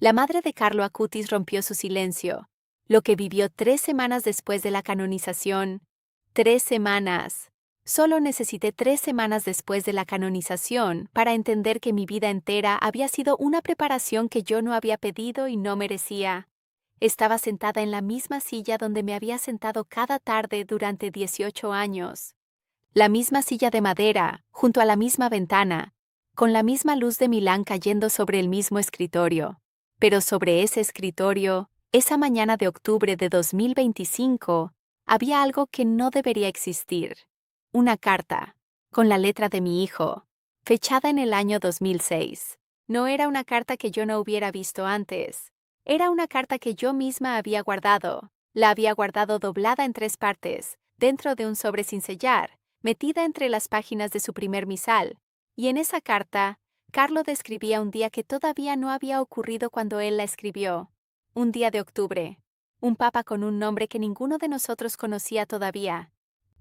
La madre de Carlo Acutis rompió su silencio, lo que vivió 3 semanas después de la canonización. 3 semanas. Solo necesité 3 semanas después de la canonización para entender que mi vida entera había sido una preparación que yo no había pedido y no merecía. Estaba sentada en la misma silla donde me había sentado cada tarde durante 18 años. La misma silla de madera, junto a la misma ventana, con la misma luz de Milán cayendo sobre el mismo escritorio. Pero sobre ese escritorio, esa mañana de octubre de 2025, había algo que no debería existir. Una carta, con la letra de mi hijo, fechada en el año 2006. No era una carta que yo no hubiera visto antes. Era una carta que yo misma había guardado. La había guardado doblada en 3 partes, dentro de un sobre sin sellar, metida entre las páginas de su primer misal. Y en esa carta, Carlo describía un día que todavía no había ocurrido cuando él la escribió. Un día de octubre. Un papa con un nombre que ninguno de nosotros conocía todavía.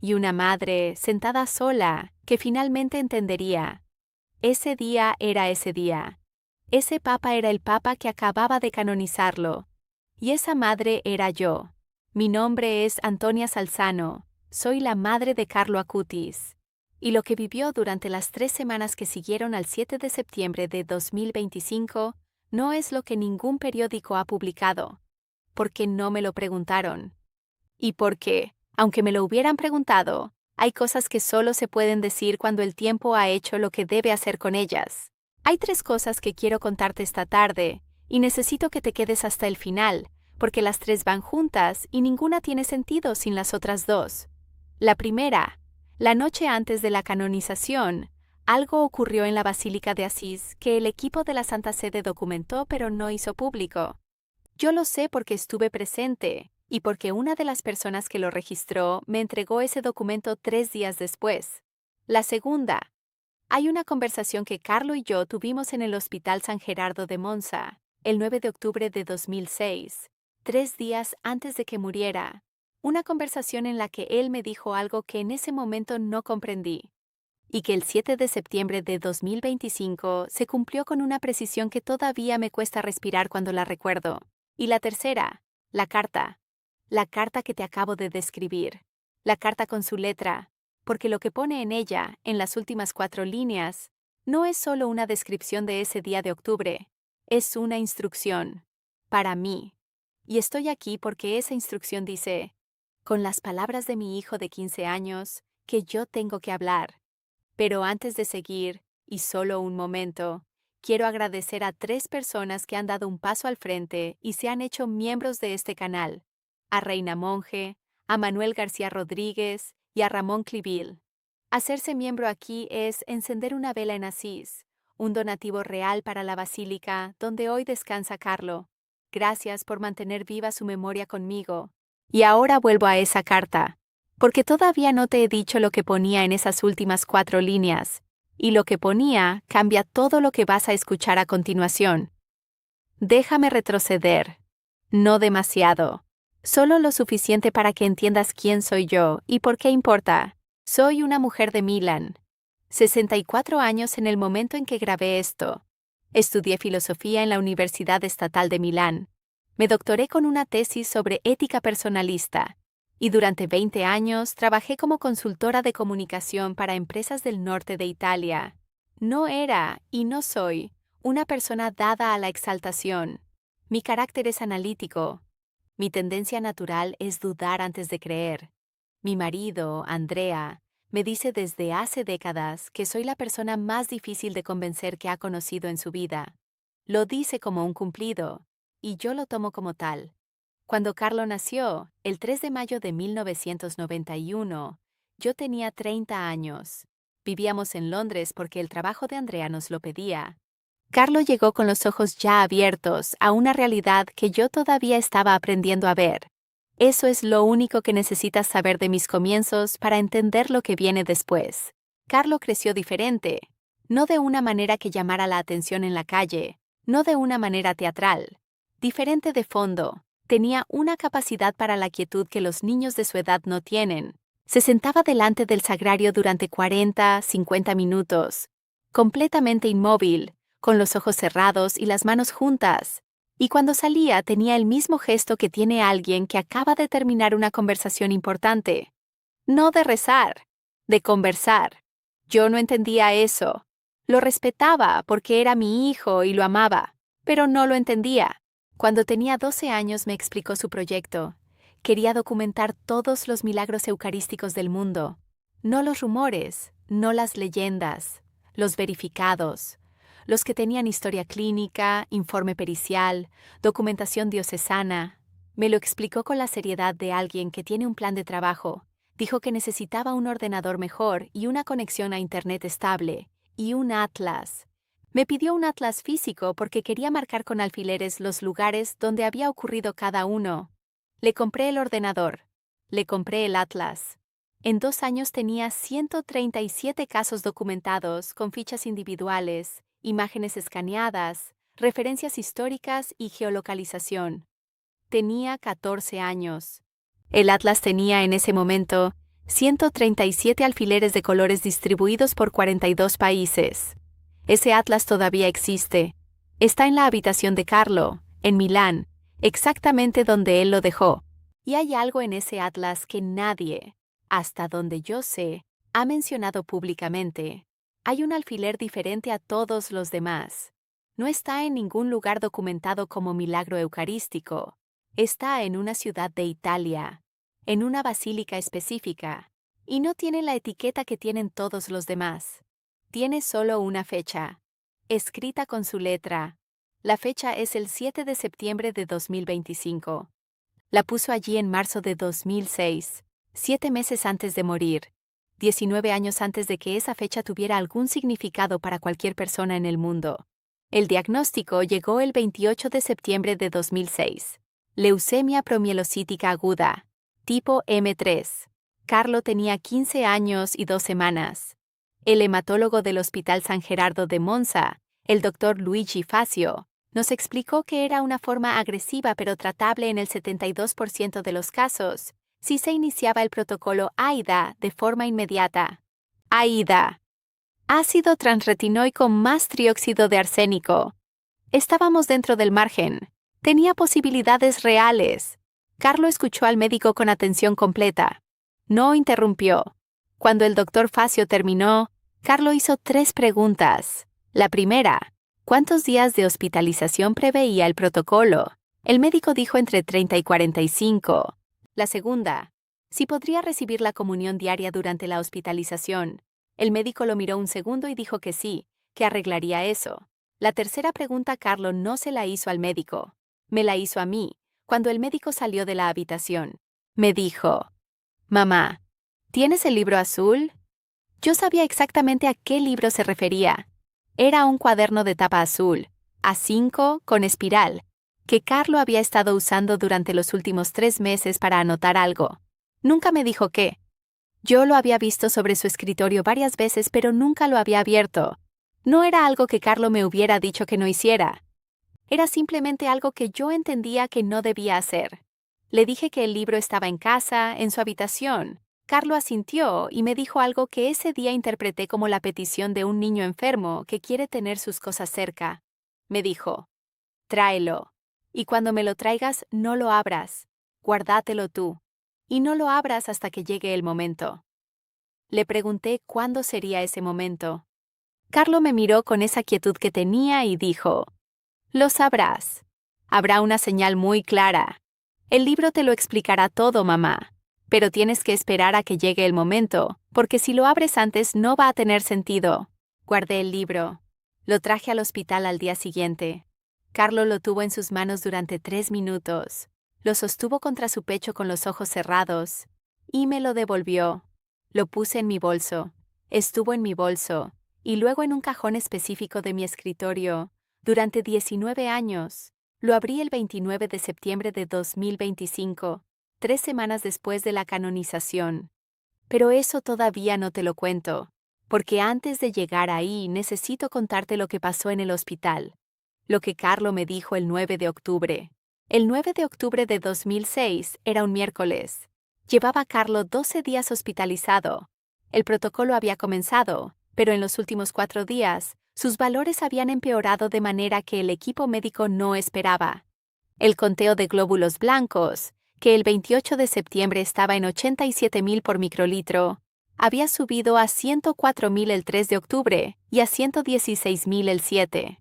Y una madre, sentada sola, que finalmente entendería. Ese día era ese día. Ese papa era el papa que acababa de canonizarlo. Y esa madre era yo. Mi nombre es Antonia Salzano. Soy la madre de Carlo Acutis. Y lo que vivió durante las 3 semanas que siguieron al 7 de septiembre de 2025 no es lo que ningún periódico ha publicado, porque no me lo preguntaron. Y porque, aunque me lo hubieran preguntado, hay cosas que solo se pueden decir cuando el tiempo ha hecho lo que debe hacer con ellas. Hay 3 cosas que quiero contarte esta tarde, y necesito que te quedes hasta el final, porque las 3 van juntas y ninguna tiene sentido sin las otras 2. La primera, la noche antes de la canonización, algo ocurrió en la Basílica de Asís que el equipo de la Santa Sede documentó pero no hizo público. Yo lo sé porque estuve presente y porque una de las personas que lo registró me entregó ese documento 3 días después. La segunda, hay una conversación que Carlo y yo tuvimos en el Hospital San Gerardo de Monza, el 9 de octubre de 2006, 3 días antes de que muriera. Una conversación en la que él me dijo algo que en ese momento no comprendí, y que el 7 de septiembre de 2025 se cumplió con una precisión que todavía me cuesta respirar cuando la recuerdo. Y la tercera, la carta que te acabo de describir, la carta con su letra, porque lo que pone en ella, en las últimas 4 líneas, no es solo una descripción de ese día de octubre, es una instrucción, para mí. Y estoy aquí porque esa instrucción dice, con las palabras de mi hijo de 15 años, que yo tengo que hablar. Pero antes de seguir, y solo un momento, quiero agradecer a 3 personas que han dado un paso al frente y se han hecho miembros de este canal, a Reina Monge, a Manuel García Rodríguez y a Ramón Clivil. Hacerse miembro aquí es encender una vela en Asís, un donativo real para la basílica donde hoy descansa Carlo. Gracias por mantener viva su memoria conmigo. Y ahora vuelvo a esa carta, porque todavía no te he dicho lo que ponía en esas últimas 4 líneas, y lo que ponía cambia todo lo que vas a escuchar a continuación. Déjame retroceder. No demasiado. Solo lo suficiente para que entiendas quién soy yo y por qué importa. Soy una mujer de Milán. 64 años en el momento en que grabé esto. Estudié filosofía en la Universidad Estatal de Milán. Me doctoré con una tesis sobre ética personalista. Y durante 20 años trabajé como consultora de comunicación para empresas del norte de Italia. No era, y no soy, una persona dada a la exaltación. Mi carácter es analítico. Mi tendencia natural es dudar antes de creer. Mi marido, Andrea, me dice desde hace décadas que soy la persona más difícil de convencer que ha conocido en su vida. Lo dice como un cumplido, y yo lo tomo como tal. Cuando Carlo nació, el 3 de mayo de 1991, yo tenía 30 años. Vivíamos en Londres porque el trabajo de Andrea nos lo pedía. Carlo llegó con los ojos ya abiertos a una realidad que yo todavía estaba aprendiendo a ver. Eso es lo único que necesitas saber de mis comienzos para entender lo que viene después. Carlo creció diferente, no de una manera que llamara la atención en la calle, no de una manera teatral. Diferente de fondo, tenía una capacidad para la quietud que los niños de su edad no tienen. Se sentaba delante del sagrario durante 40, 50 minutos, completamente inmóvil, con los ojos cerrados y las manos juntas, Y cuando salía tenía el mismo gesto que tiene alguien que acaba de terminar una conversación importante. No de rezar, de conversar. Yo no entendía eso. Lo respetaba porque era mi hijo y lo amaba, pero no lo entendía. Cuando tenía 12 años me explicó su proyecto. Quería documentar todos los milagros eucarísticos del mundo. No los rumores, no las leyendas, los verificados. Los que tenían historia clínica, informe pericial, documentación diocesana. Me lo explicó con la seriedad de alguien que tiene un plan de trabajo. Dijo que necesitaba un ordenador mejor y una conexión a Internet estable, y un atlas. Me pidió un atlas físico porque quería marcar con alfileres los lugares donde había ocurrido cada uno. Le compré el ordenador. Le compré el atlas. En 2 años tenía 137 casos documentados con fichas individuales, imágenes escaneadas, referencias históricas y geolocalización. Tenía 14 años. El atlas tenía en ese momento 137 alfileres de colores distribuidos por 42 países. Ese atlas todavía existe. Está en la habitación de Carlo, en Milán, exactamente donde él lo dejó. Y hay algo en ese atlas que nadie, hasta donde yo sé, ha mencionado públicamente. Hay un alfiler diferente a todos los demás. No está en ningún lugar documentado como milagro eucarístico. Está en una ciudad de Italia, en una basílica específica, y no tiene la etiqueta que tienen todos los demás. Tiene solo una fecha, escrita con su letra. La fecha es el 7 de septiembre de 2025. La puso allí en marzo de 2006, 7 meses antes de morir, 19 años antes de que esa fecha tuviera algún significado para cualquier persona en el mundo. El diagnóstico llegó el 28 de septiembre de 2006. Leucemia promielocítica aguda, tipo M3. Carlo tenía 15 años y 2 semanas. El hematólogo del Hospital San Gerardo de Monza, el doctor Luigi Facio, nos explicó que era una forma agresiva pero tratable en el 72% de los casos, si se iniciaba el protocolo AIDA de forma inmediata. AIDA. Ácido transretinoico más trióxido de arsénico. Estábamos dentro del margen. Tenía posibilidades reales. Carlo escuchó al médico con atención completa. No interrumpió. Cuando el doctor Facio terminó, Carlo hizo 3 preguntas. La primera, ¿cuántos días de hospitalización preveía el protocolo? El médico dijo entre 30 y 45. La segunda, si podría recibir la comunión diaria durante la hospitalización. El médico lo miró un segundo y dijo que sí, que arreglaría eso. La tercera pregunta Carlo no se la hizo al médico. Me la hizo a mí, cuando el médico salió de la habitación. Me dijo, «Mamá, ¿tienes el libro azul?» Yo sabía exactamente a qué libro se refería. Era un cuaderno de tapa azul, A5 con espiral, que Carlo había estado usando durante los últimos 3 meses para anotar algo. Nunca me dijo qué. Yo lo había visto sobre su escritorio varias veces, pero nunca lo había abierto. No era algo que Carlo me hubiera dicho que no hiciera. Era simplemente algo que yo entendía que no debía hacer. Le dije que el libro estaba en casa, en su habitación. Carlo asintió y me dijo algo que ese día interpreté como la petición de un niño enfermo que quiere tener sus cosas cerca. Me dijo, «Tráelo. Y cuando me lo traigas, no lo abras. Guárdatelo tú. Y no lo abras hasta que llegue el momento». Le pregunté cuándo sería ese momento. Carlo me miró con esa quietud que tenía y dijo, «Lo sabrás. Habrá una señal muy clara. El libro te lo explicará todo, mamá. Pero tienes que esperar a que llegue el momento, porque si lo abres antes no va a tener sentido». Guardé el libro. Lo traje al hospital al día siguiente. Carlo lo tuvo en sus manos durante 3 minutos. Lo sostuvo contra su pecho con los ojos cerrados. Y me lo devolvió. Lo puse en mi bolso. Estuvo en mi bolso. Y luego en un cajón específico de mi escritorio. Durante 19 años. Lo abrí el 29 de septiembre de 2025. 3 semanas después de la canonización. Pero eso todavía no te lo cuento, porque antes de llegar ahí necesito contarte lo que pasó en el hospital. Lo que Carlo me dijo el 9 de octubre. El 9 de octubre de 2006 era un miércoles. Llevaba a Carlo 12 días hospitalizado. El protocolo había comenzado, pero en los últimos 4 días, sus valores habían empeorado de manera que el equipo médico no esperaba. El conteo de glóbulos blancos, que el 28 de septiembre estaba en 87,000 por microlitro, había subido a 104,000 el 3 de octubre y a 116,000 el 7.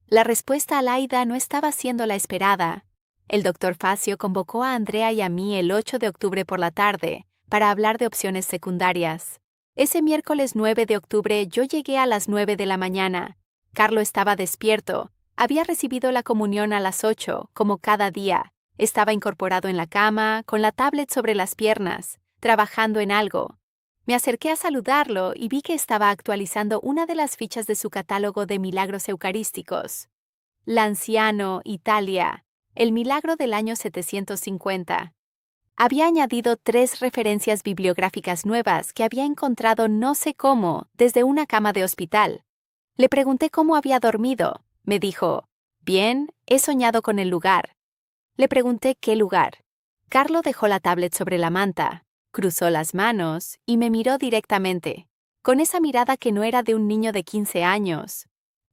La respuesta al AIDA no estaba siendo la esperada. El doctor Facio convocó a Andrea y a mí el 8 de octubre por la tarde para hablar de opciones secundarias. Ese miércoles 9 de octubre yo llegué a las 9 de la mañana. Carlo estaba despierto. Había recibido la comunión a las 8, como cada día. Estaba incorporado en la cama, con la tablet sobre las piernas, trabajando en algo. Me acerqué a saludarlo y vi que estaba actualizando una de las fichas de su catálogo de milagros eucarísticos. Lanciano, Italia, el milagro del año 750. Había añadido 3 referencias bibliográficas nuevas que había encontrado no sé cómo desde una cama de hospital. Le pregunté cómo había dormido. Me dijo, bien, he soñado con el lugar. Le pregunté qué lugar. Carlo dejó la tablet sobre la manta, cruzó las manos y me miró directamente, con esa mirada que no era de un niño de 15 años,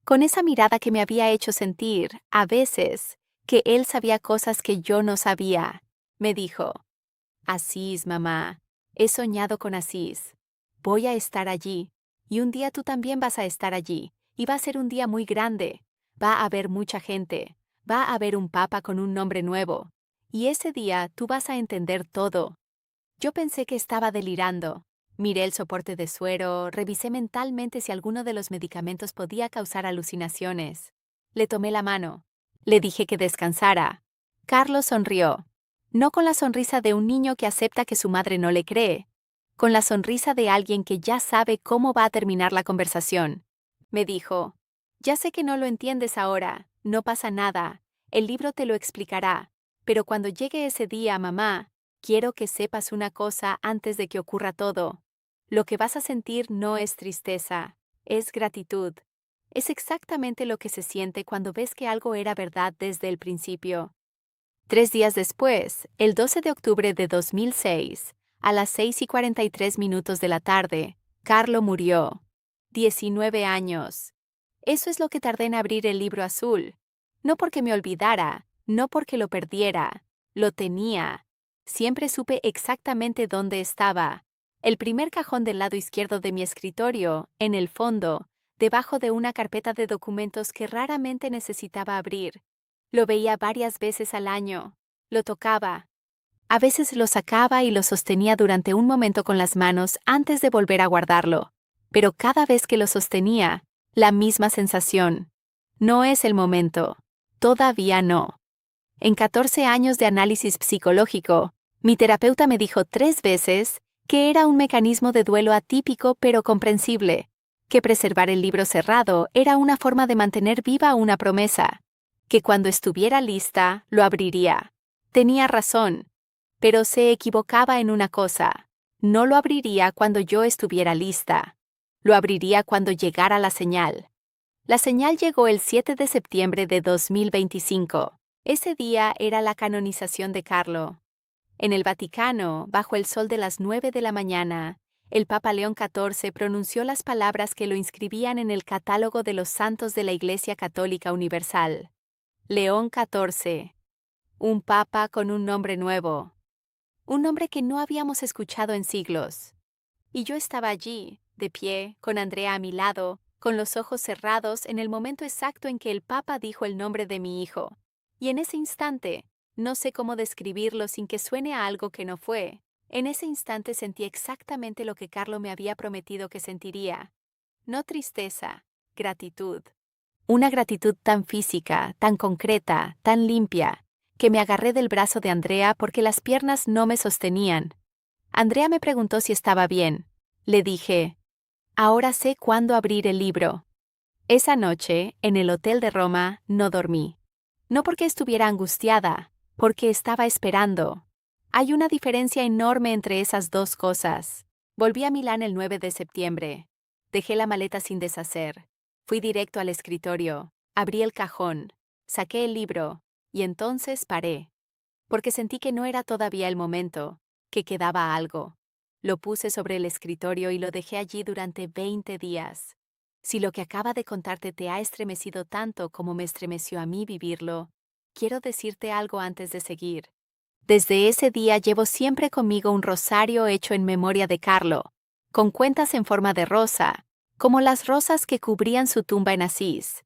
con esa mirada que me había hecho sentir, a veces, que él sabía cosas que yo no sabía. Me dijo, Asís, mamá, he soñado con Asís. Voy a estar allí, y un día tú también vas a estar allí, y va a ser un día muy grande. Va a haber mucha gente, va a haber un papa con un nombre nuevo, y ese día tú vas a entender todo. Yo pensé que estaba delirando. Miré el soporte de suero, revisé mentalmente si alguno de los medicamentos podía causar alucinaciones. Le tomé la mano. Le dije que descansara. Carlos sonrió. No con la sonrisa de un niño que acepta que su madre no le cree, con la sonrisa de alguien que ya sabe cómo va a terminar la conversación. Me dijo, ya sé que no lo entiendes ahora, no pasa nada, el libro te lo explicará, pero cuando llegue ese día, mamá, quiero que sepas una cosa antes de que ocurra todo. Lo que vas a sentir no es tristeza, es gratitud. Es exactamente lo que se siente cuando ves que algo era verdad desde el principio. 3 días después, el 12 de octubre de 2006, a las 6:43 de la tarde, Carlo murió. 19 años. Eso es lo que tardé en abrir el libro azul. No porque me olvidara, no porque lo perdiera. Lo tenía. Siempre supe exactamente dónde estaba. El primer cajón del lado izquierdo de mi escritorio, en el fondo, debajo de una carpeta de documentos que raramente necesitaba abrir. Lo veía varias veces al año. Lo tocaba. A veces lo sacaba y lo sostenía durante un momento con las manos antes de volver a guardarlo. Pero cada vez que lo sostenía, la misma sensación. No es el momento. Todavía no. En 14 años de análisis psicológico, mi terapeuta me dijo 3 veces que era un mecanismo de duelo atípico pero comprensible, que preservar el libro cerrado era una forma de mantener viva una promesa, que cuando estuviera lista, lo abriría. Tenía razón, pero se equivocaba en una cosa. No lo abriría cuando yo estuviera lista. Lo abriría cuando llegara la señal. La señal llegó el 7 de septiembre de 2025. Ese día era la canonización de Carlo. En el Vaticano, bajo el sol de las 9 de la mañana, el Papa León XIV pronunció las palabras que lo inscribían en el catálogo de los santos de la Iglesia Católica Universal. León XIV. Un papa con un nombre nuevo. Un nombre que no habíamos escuchado en siglos. Y yo estaba allí, de pie, con Andrea a mi lado, con los ojos cerrados en el momento exacto en que el Papa dijo el nombre de mi hijo. Y en ese instante, no sé cómo describirlo sin que suene a algo que no fue, en ese instante sentí exactamente lo que Carlo me había prometido que sentiría. No tristeza, gratitud. Una gratitud tan física, tan concreta, tan limpia, que me agarré del brazo de Andrea porque las piernas no me sostenían. Andrea me preguntó si estaba bien. Le dije, ahora sé cuándo abrir el libro. Esa noche, en el hotel de Roma, no dormí. No porque estuviera angustiada, porque estaba esperando. Hay una diferencia enorme entre esas dos cosas. Volví a Milán el 9 de septiembre. Dejé la maleta sin deshacer. Fui directo al escritorio, abrí el cajón, saqué el libro, y entonces paré. Porque sentí que no era todavía el momento, que quedaba algo. Lo puse sobre el escritorio y lo dejé allí durante 20 días. Si lo que acaba de contarte te ha estremecido tanto como me estremeció a mí vivirlo, quiero decirte algo antes de seguir. Desde ese día llevo siempre conmigo un rosario hecho en memoria de Carlo, con cuentas en forma de rosa, como las rosas que cubrían su tumba en Asís.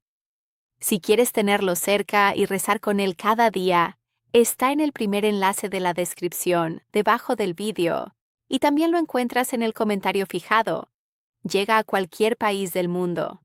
Si quieres tenerlo cerca y rezar con él cada día, está en el primer enlace de la descripción, debajo del vídeo, y también lo encuentras en el comentario fijado. Llega a cualquier país del mundo.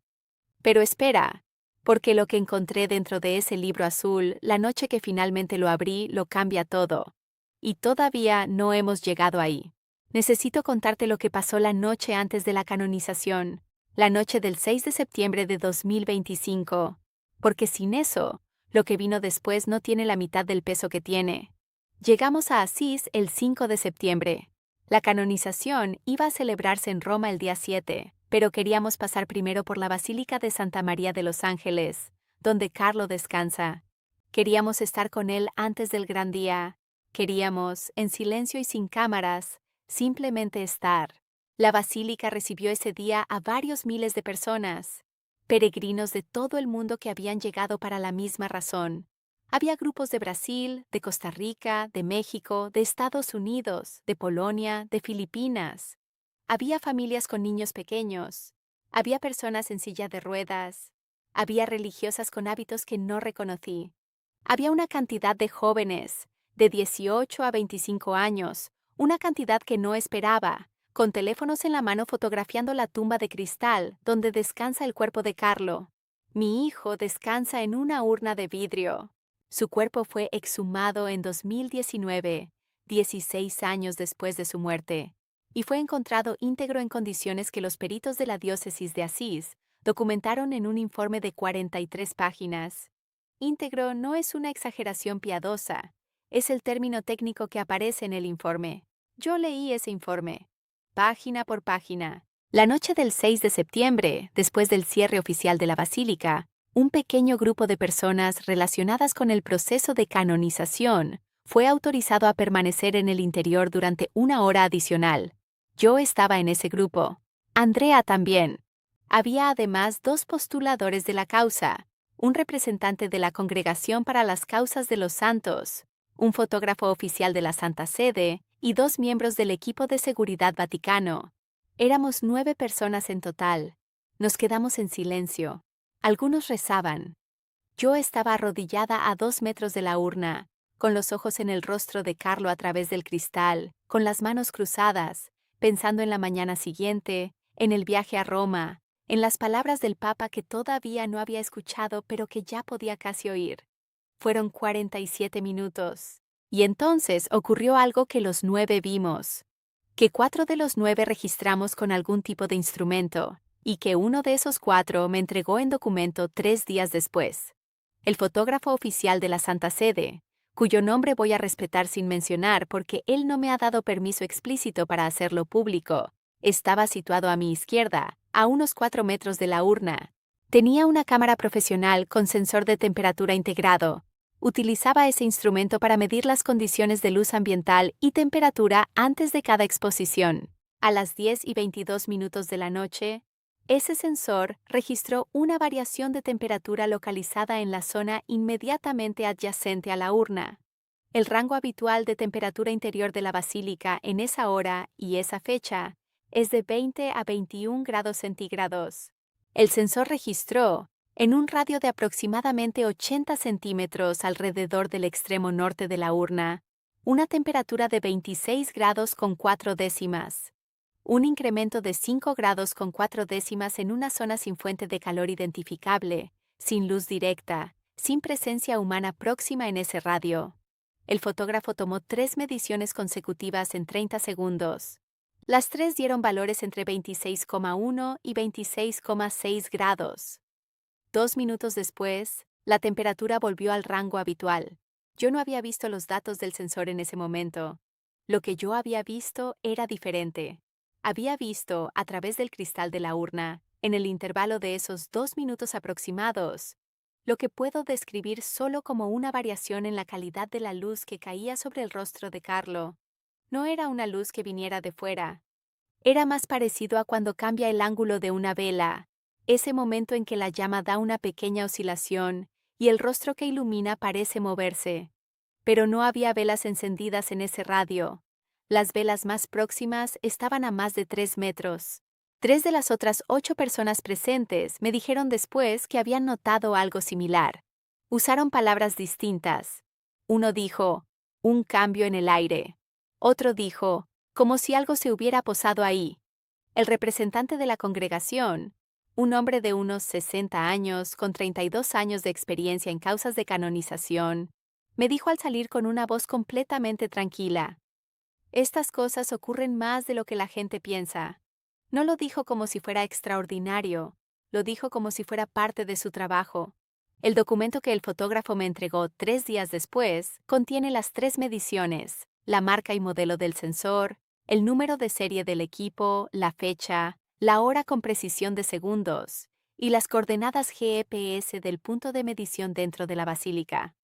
Pero espera, porque lo que encontré dentro de ese libro azul, la noche que finalmente lo abrí, lo cambia todo. Y todavía no hemos llegado ahí. Necesito contarte lo que pasó la noche antes de la canonización, la noche del 6 de septiembre de 2025. Porque sin eso, lo que vino después no tiene la mitad del peso que tiene. Llegamos a Asís el 5 de septiembre. La canonización iba a celebrarse en Roma el día 7, pero queríamos pasar primero por la Basílica de Santa María de los Ángeles, donde Carlo descansa. Queríamos estar con él antes del gran día. Queríamos, en silencio y sin cámaras, simplemente estar. La basílica recibió ese día a varios miles de personas, peregrinos de todo el mundo que habían llegado para la misma razón. Había grupos de Brasil, de Costa Rica, de México, de Estados Unidos, de Polonia, de Filipinas. Había familias con niños pequeños. Había personas en silla de ruedas. Había religiosas con hábitos que no reconocí. Había una cantidad de jóvenes, de 18 a 25 años, una cantidad que no esperaba, con teléfonos en la mano fotografiando la tumba de cristal donde descansa el cuerpo de Carlo. Mi hijo descansa en una urna de vidrio. Su cuerpo fue exhumado en 2019, 16 años después de su muerte, y fue encontrado íntegro en condiciones que los peritos de la diócesis de Asís documentaron en un informe de 43 páginas. Íntegro no es una exageración piadosa, es el término técnico que aparece en el informe. Yo leí ese informe, página por página. La noche del 6 de septiembre, después del cierre oficial de la basílica, un pequeño grupo de personas relacionadas con el proceso de canonización fue autorizado a permanecer en el interior durante una hora adicional. Yo estaba en ese grupo. Andrea también. Había además 2 postuladores de la causa, un representante de la Congregación para las Causas de los Santos, un fotógrafo oficial de la Santa Sede y 2 miembros del equipo de seguridad vaticano. Éramos 9 personas en total. Nos quedamos en silencio. Algunos rezaban. Yo estaba arrodillada a 2 metros de la urna, con los ojos en el rostro de Carlo a través del cristal, con las manos cruzadas, pensando en la mañana siguiente, en el viaje a Roma, en las palabras del Papa que todavía no había escuchado pero que ya podía casi oír. Fueron 47 minutos. Y entonces ocurrió algo que los 9 vimos, que 4 de los 9 registramos con algún tipo de instrumento, y que uno de esos 4 me entregó en documento 3 días después. El fotógrafo oficial de la Santa Sede, cuyo nombre voy a respetar sin mencionar porque él no me ha dado permiso explícito para hacerlo público, estaba situado a mi izquierda, a unos 4 metros de la urna. Tenía una cámara profesional con sensor de temperatura integrado. Utilizaba ese instrumento para medir las condiciones de luz ambiental y temperatura antes de cada exposición. A las 10:22 de la noche, ese sensor registró una variación de temperatura localizada en la zona inmediatamente adyacente a la urna. El rango habitual de temperatura interior de la basílica en esa hora y esa fecha es de 20 a 21 grados centígrados. El sensor registró, en un radio de aproximadamente 80 centímetros alrededor del extremo norte de la urna, una temperatura de 26 grados con 4 décimas. Un incremento de 5 grados con 4 décimas en una zona sin fuente de calor identificable, sin luz directa, sin presencia humana próxima en ese radio. El fotógrafo tomó 3 mediciones consecutivas en 30 segundos. Las 3 dieron valores entre 26,1 y 26,6 grados. 2 minutos después, la temperatura volvió al rango habitual. Yo no había visto los datos del sensor en ese momento. Lo que yo había visto era diferente. Había visto, a través del cristal de la urna, en el intervalo de esos 2 minutos aproximados, lo que puedo describir solo como una variación en la calidad de la luz que caía sobre el rostro de Carlo. No era una luz que viniera de fuera. Era más parecido a cuando cambia el ángulo de una vela, ese momento en que la llama da una pequeña oscilación y el rostro que ilumina parece moverse. Pero no había velas encendidas en ese radio. Las velas más próximas estaban a más de 3 metros. 3 de las otras 8 personas presentes me dijeron después que habían notado algo similar. Usaron palabras distintas. Uno dijo, un cambio en el aire. Otro dijo, como si algo se hubiera posado ahí. El representante de la congregación, un hombre de unos 60 años con 32 años de experiencia en causas de canonización, me dijo al salir con una voz completamente tranquila: estas cosas ocurren más de lo que la gente piensa. No lo dijo como si fuera extraordinario, lo dijo como si fuera parte de su trabajo. El documento que el fotógrafo me entregó 3 días después contiene las 3 mediciones, la marca y modelo del sensor, el número de serie del equipo, la fecha, la hora con precisión de segundos y las coordenadas GPS del punto de medición dentro de la basílica.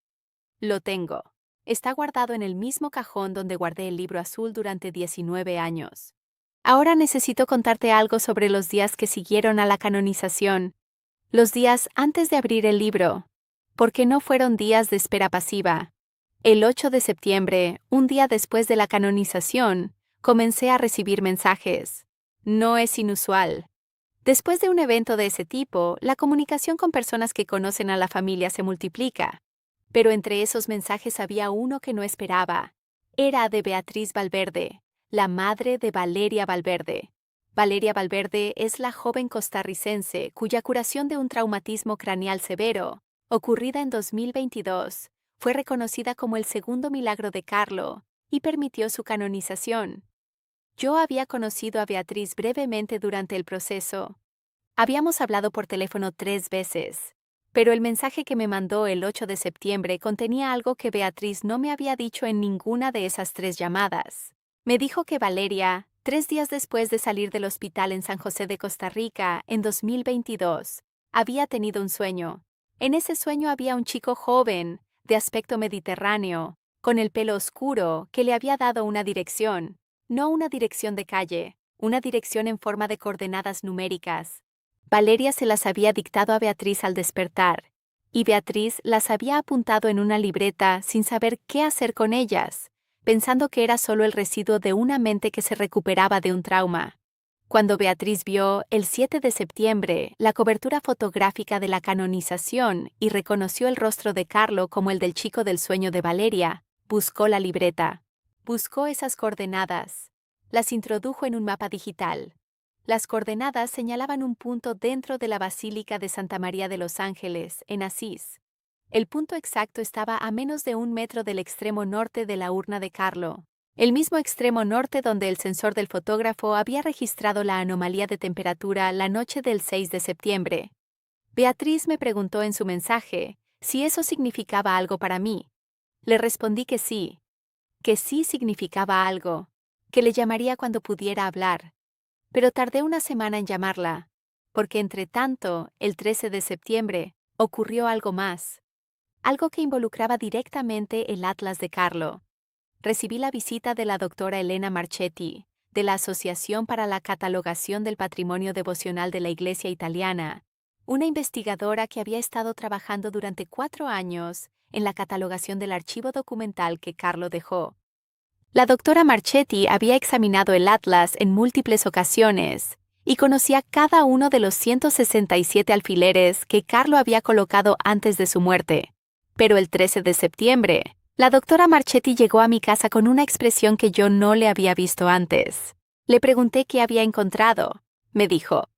Lo tengo. Está guardado en el mismo cajón donde guardé el libro azul durante 19 años. Ahora necesito contarte algo sobre los días que siguieron a la canonización. Los días antes de abrir el libro, porque no fueron días de espera pasiva. El 8 de septiembre, un día después de la canonización, comencé a recibir mensajes. No es inusual. Después de un evento de ese tipo, la comunicación con personas que conocen a la familia se multiplica. Pero entre esos mensajes había uno que no esperaba. Era de Beatriz Valverde, la madre de Valeria Valverde. Valeria Valverde es la joven costarricense cuya curación de un traumatismo craneal severo, ocurrida en 2022, fue reconocida como el segundo milagro de Carlo y permitió su canonización. Yo había conocido a Beatriz brevemente durante el proceso. Habíamos hablado por teléfono 3 veces, pero el mensaje que me mandó el 8 de septiembre contenía algo que Beatriz no me había dicho en ninguna de esas 3 llamadas. Me dijo que Valeria, 3 días después de salir del hospital en San José de Costa Rica en 2022, había tenido un sueño. En ese sueño había un chico joven, de aspecto mediterráneo, con el pelo oscuro, que le había dado una dirección, no una dirección de calle, una dirección en forma de coordenadas numéricas. Valeria se las había dictado a Beatriz al despertar, y Beatriz las había apuntado en una libreta sin saber qué hacer con ellas, pensando que era solo el residuo de una mente que se recuperaba de un trauma. Cuando Beatriz vio, el 7 de septiembre, la cobertura fotográfica de la canonización y reconoció el rostro de Carlo como el del chico del sueño de Valeria, buscó la libreta. Buscó esas coordenadas. Las introdujo en un mapa digital. Las coordenadas señalaban un punto dentro de la Basílica de Santa María de los Ángeles, en Asís. El punto exacto estaba a menos de 1 metro del extremo norte de la urna de Carlo, el mismo extremo norte donde el sensor del fotógrafo había registrado la anomalía de temperatura la noche del 6 de septiembre. Beatriz me preguntó en su mensaje si eso significaba algo para mí. Le respondí que sí significaba algo, que le llamaría cuando pudiera hablar. Pero tardé una semana en llamarla, porque entre tanto, el 13 de septiembre, ocurrió algo más. Algo que involucraba directamente el Atlas de Carlo. Recibí la visita de la doctora Elena Marchetti, de la Asociación para la Catalogación del Patrimonio Devocional de la Iglesia Italiana, una investigadora que había estado trabajando durante 4 años en la catalogación del archivo documental que Carlo dejó. La doctora Marchetti había examinado el atlas en múltiples ocasiones y conocía cada uno de los 167 alfileres que Carlo había colocado antes de su muerte. Pero el 13 de septiembre, la doctora Marchetti llegó a mi casa con una expresión que yo no le había visto antes. Le pregunté qué había encontrado. Me dijo: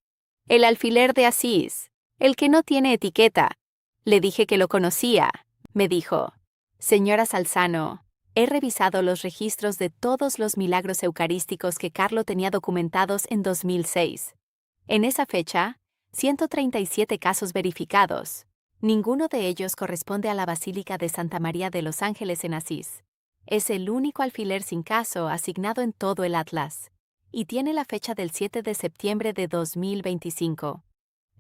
el alfiler de Asís, el que no tiene etiqueta. Le dije que lo conocía. Me dijo: señora Salzano, he revisado los registros de todos los milagros eucarísticos que Carlo tenía documentados en 2006. En esa fecha, 137 casos verificados. Ninguno de ellos corresponde a la Basílica de Santa María de los Ángeles en Asís. Es el único alfiler sin caso asignado en todo el Atlas, y tiene la fecha del 7 de septiembre de 2025.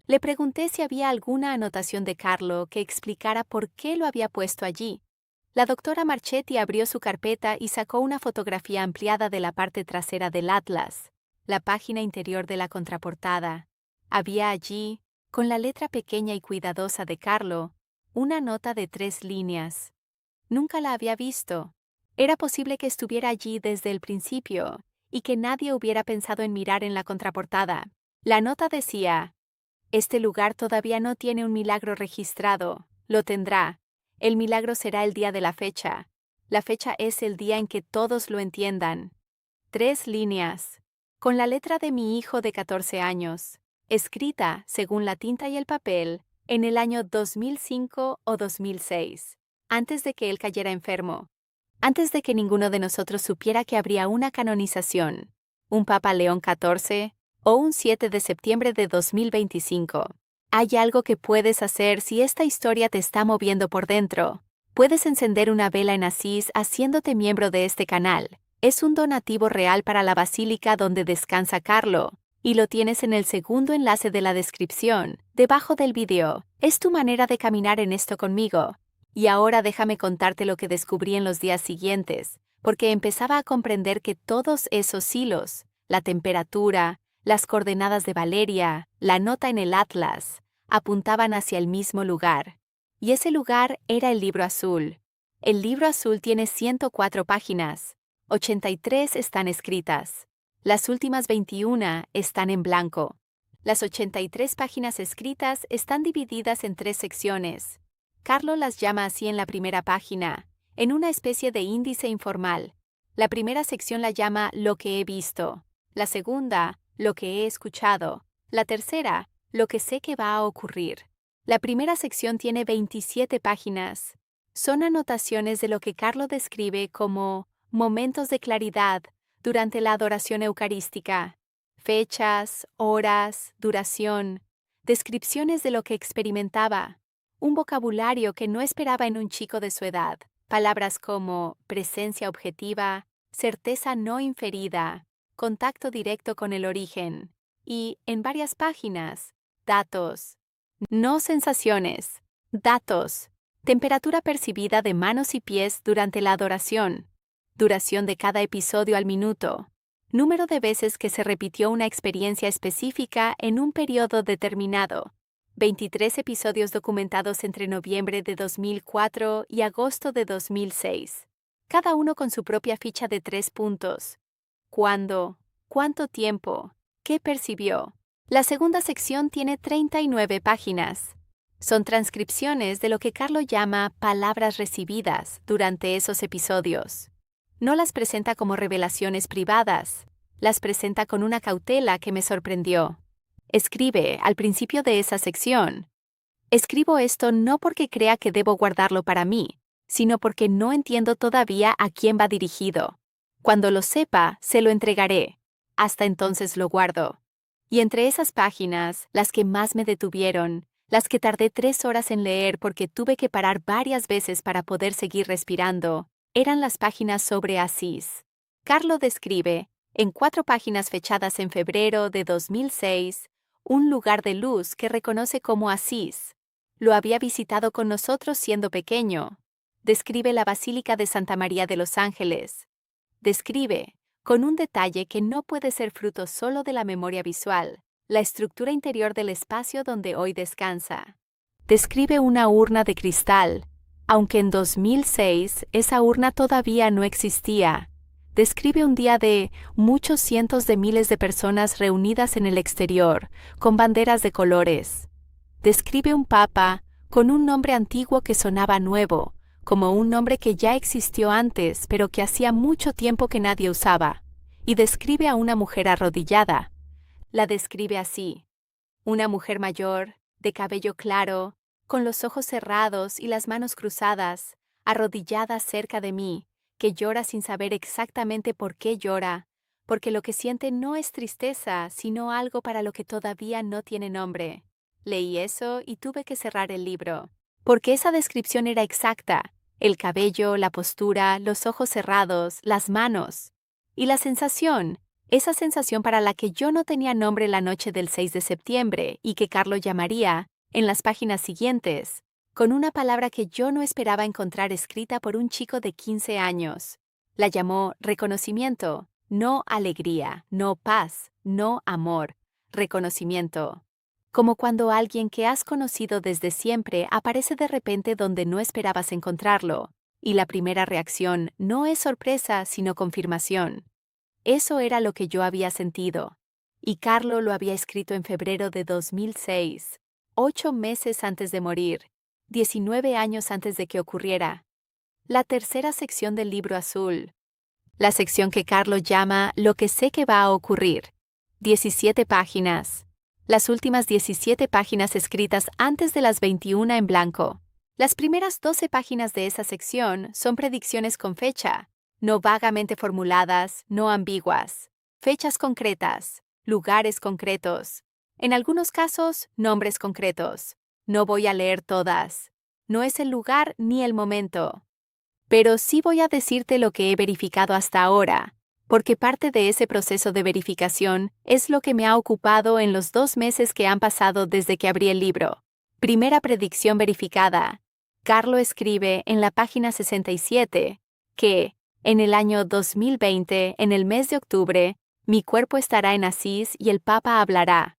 Le pregunté si había alguna anotación de Carlo que explicara por qué lo había puesto allí. La doctora Marchetti abrió su carpeta y sacó una fotografía ampliada de la parte trasera del Atlas, la página interior de la contraportada. Había allí, con la letra pequeña y cuidadosa de Carlo, una nota de 3 líneas. Nunca la había visto. Era posible que estuviera allí desde el principio y que nadie hubiera pensado en mirar en la contraportada. La nota decía: este lugar todavía no tiene un milagro registrado. Lo tendrá. El milagro será el día de la fecha. La fecha es el día en que todos lo entiendan. 3 líneas. Con la letra de mi hijo de 14 años. Escrita, según la tinta y el papel, en el año 2005 o 2006. Antes de que él cayera enfermo. Antes de que ninguno de nosotros supiera que habría una canonización. Un Papa León XIV o un 7 de septiembre de 2025. Hay algo que puedes hacer si esta historia te está moviendo por dentro. Puedes encender una vela en Asís haciéndote miembro de este canal. Es un donativo real para la basílica donde descansa Carlo, y lo tienes en el segundo enlace de la descripción, debajo del video. Es tu manera de caminar en esto conmigo. Y ahora déjame contarte lo que descubrí en los días siguientes, porque empezaba a comprender que todos esos hilos, la temperatura, las coordenadas de Valeria, la nota en el atlas, apuntaban hacia el mismo lugar. Y ese lugar era el libro azul. El libro azul tiene 104 páginas. 83 están escritas. Las últimas 21 están en blanco. Las 83 páginas escritas están divididas en 3 secciones. Carlo las llama así en la primera página, en una especie de índice informal. La primera sección la llama Lo que he visto. La segunda, Lo que he escuchado. La tercera, Lo que sé que va a ocurrir. La primera sección tiene 27 páginas. Son anotaciones de lo que Carlo describe como momentos de claridad durante la adoración eucarística. Fechas, horas, duración, descripciones de lo que experimentaba. Un vocabulario que no esperaba en un chico de su edad. Palabras como presencia objetiva, certeza no inferida, contacto directo con el origen. Y, en varias páginas, datos. No sensaciones, datos. Temperatura percibida de manos y pies durante la adoración. Duración de cada episodio al minuto. Número de veces que se repitió una experiencia específica en un periodo determinado. 23 episodios documentados entre noviembre de 2004 y agosto de 2006. Cada uno con su propia ficha de 3 puntos. ¿Cuándo? ¿Cuánto tiempo? ¿Qué percibió? La segunda sección tiene 39 páginas. Son transcripciones de lo que Carlo llama palabras recibidas durante esos episodios. No las presenta como revelaciones privadas, las presenta con una cautela que me sorprendió. Escribe al principio de esa sección: escribo esto no porque crea que debo guardarlo para mí, sino porque no entiendo todavía a quién va dirigido. Cuando lo sepa, se lo entregaré. Hasta entonces lo guardo. Y entre esas páginas, las que más me detuvieron, las que tardé 3 horas en leer porque tuve que parar varias veces para poder seguir respirando, eran las páginas sobre Asís. Carlo describe, en 4 páginas fechadas en febrero de 2006, un lugar de luz que reconoce como Asís. Lo había visitado con nosotros siendo pequeño. Describe la Basílica de Santa María de los Ángeles. Describe, con un detalle que no puede ser fruto solo de la memoria visual, la estructura interior del espacio donde hoy descansa. Describe una urna de cristal, aunque en 2006 esa urna todavía no existía. Describe un día de muchos cientos de miles de personas reunidas en el exterior, con banderas de colores. Describe un papa con un nombre antiguo que sonaba nuevo, como un nombre que ya existió antes, pero que hacía mucho tiempo que nadie usaba. Y describe a una mujer arrodillada. La describe así: una mujer mayor, de cabello claro, con los ojos cerrados y las manos cruzadas, arrodillada cerca de mí, que llora sin saber exactamente por qué llora, porque lo que siente no es tristeza, sino algo para lo que todavía no tiene nombre. Leí eso y tuve que cerrar el libro, porque esa descripción era exacta: el cabello, la postura, los ojos cerrados, las manos. Y la sensación, esa sensación para la que yo no tenía nombre la noche del 6 de septiembre y que Carlo llamaría, en las páginas siguientes, con una palabra que yo no esperaba encontrar escrita por un chico de 15 años. La llamó reconocimiento, no alegría, no paz, no amor, reconocimiento. como cuando alguien que has conocido desde siempre aparece de repente donde no esperabas encontrarlo, y la primera reacción no es sorpresa sino confirmación. Eso era lo que yo había sentido, y Carlo lo había escrito en febrero de 2006, 8 meses antes de morir, 19 años antes de que ocurriera. La tercera sección del libro azul, la sección que Carlo llama Lo que sé que va a ocurrir, 17 páginas. Las últimas 17 páginas escritas antes de las 21 en blanco. Las primeras 12 páginas de esa sección son predicciones con fecha, no vagamente formuladas, no ambiguas. Fechas concretas, lugares concretos. En algunos casos, nombres concretos. No voy a leer todas. No es el lugar ni el momento. Pero sí voy a decirte lo que he verificado hasta ahora, porque parte de ese proceso de verificación es lo que me ha ocupado en los 2 meses que han pasado desde que abrí el libro. Primera predicción verificada. Carlo escribe en la página 67 que, en el año 2020, en el mes de octubre, mi cuerpo estará en Asís y el Papa hablará.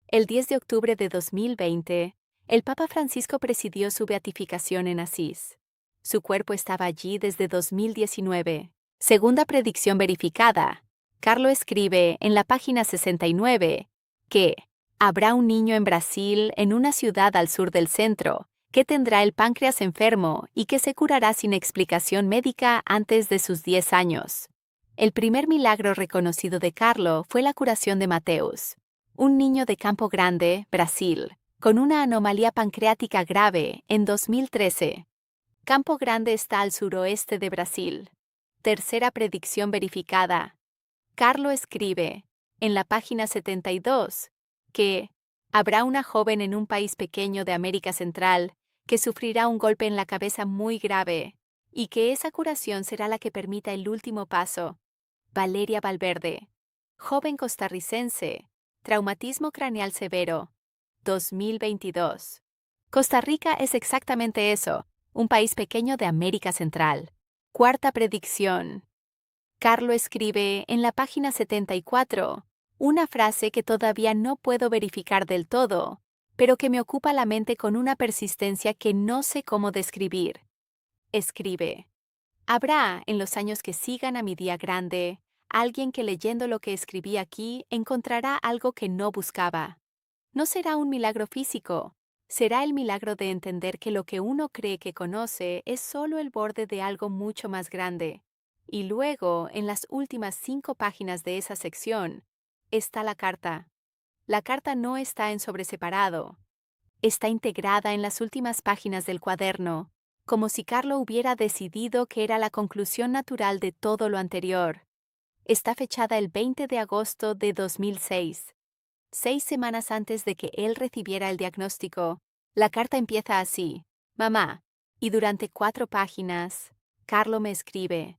El 10 de octubre de 2020, el Papa Francisco presidió su beatificación en Asís. Su cuerpo estaba allí desde 2019. Segunda predicción verificada. Carlo escribe en la página 69 que habrá un niño en Brasil, en una ciudad al sur del centro, que tendrá el páncreas enfermo y que se curará sin explicación médica antes de sus 10 años. El primer milagro reconocido de Carlo fue la curación de Mateus, un niño de Campo Grande, Brasil, con una anomalía pancreática grave en 2013. Campo Grande está al suroeste de Brasil. Tercera predicción verificada. Carlo escribe, en la página 72, que habrá una joven en un país pequeño de América Central que sufrirá un golpe en la cabeza muy grave, y que esa curación será la que permita el último paso. Valeria Valverde, joven costarricense, traumatismo craneal severo, 2022. Costa Rica es exactamente eso. Un país pequeño de América Central. Cuarta predicción. Carlo escribe en la página 74 una frase que todavía no puedo verificar del todo, pero que me ocupa la mente con una persistencia que no sé cómo describir. Escribe: habrá, en los años que sigan a mi día grande, alguien que leyendo lo que escribí aquí encontrará algo que no buscaba. No será un milagro físico. Será el milagro de entender que lo que uno cree que conoce es solo el borde de algo mucho más grande. Y luego, en las últimas 5 páginas de esa sección, está la carta. La carta no está en sobreseparado. Está integrada en las últimas páginas del cuaderno, como si Carlo hubiera decidido que era la conclusión natural de todo lo anterior. Está fechada el 20 de agosto de 2006. 6 semanas antes de que él recibiera el diagnóstico. La carta empieza así: mamá, y durante 4 páginas, Carlo me escribe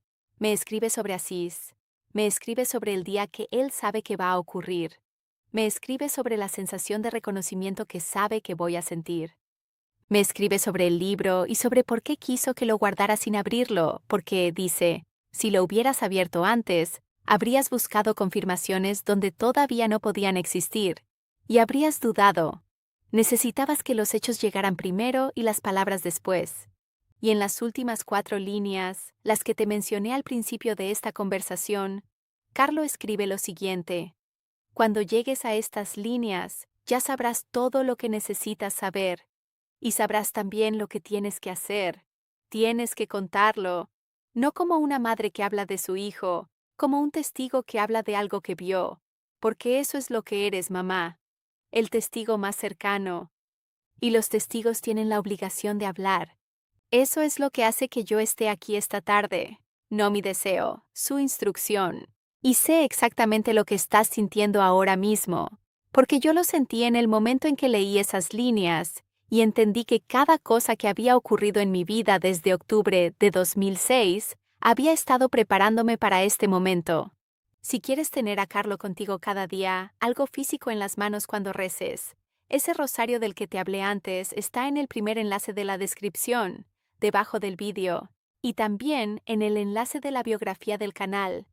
sobre Asís, me escribe sobre el día que él sabe que va a ocurrir, me escribe sobre la sensación de reconocimiento que sabe que voy a sentir, me escribe sobre el libro y sobre por qué quiso que lo guardara sin abrirlo, porque, dice, si lo hubieras abierto antes, habrías buscado confirmaciones donde todavía no podían existir, y habrías dudado. Necesitabas que los hechos llegaran primero y las palabras después. Y en las últimas 4 líneas, las que te mencioné al principio de esta conversación, Carlo escribe lo siguiente: cuando llegues a estas líneas, ya sabrás todo lo que necesitas saber, y sabrás también lo que tienes que hacer. Tienes que contarlo, no como una madre que habla de su hijo, como un testigo que habla de algo que vio, porque eso es lo que eres, mamá, el testigo más cercano. Y los testigos tienen la obligación de hablar. Eso es lo que hace que yo esté aquí esta tarde, no mi deseo, su instrucción. Y sé exactamente lo que estás sintiendo ahora mismo, porque yo lo sentí en el momento en que leí esas líneas, y entendí que cada cosa que había ocurrido en mi vida desde octubre de 2006 había estado preparándome para este momento. Si quieres tener a Carlo contigo cada día, algo físico en las manos cuando reces, ese rosario del que te hablé antes está en el primer enlace de la descripción, debajo del vídeo, y también en el enlace de la biografía del canal.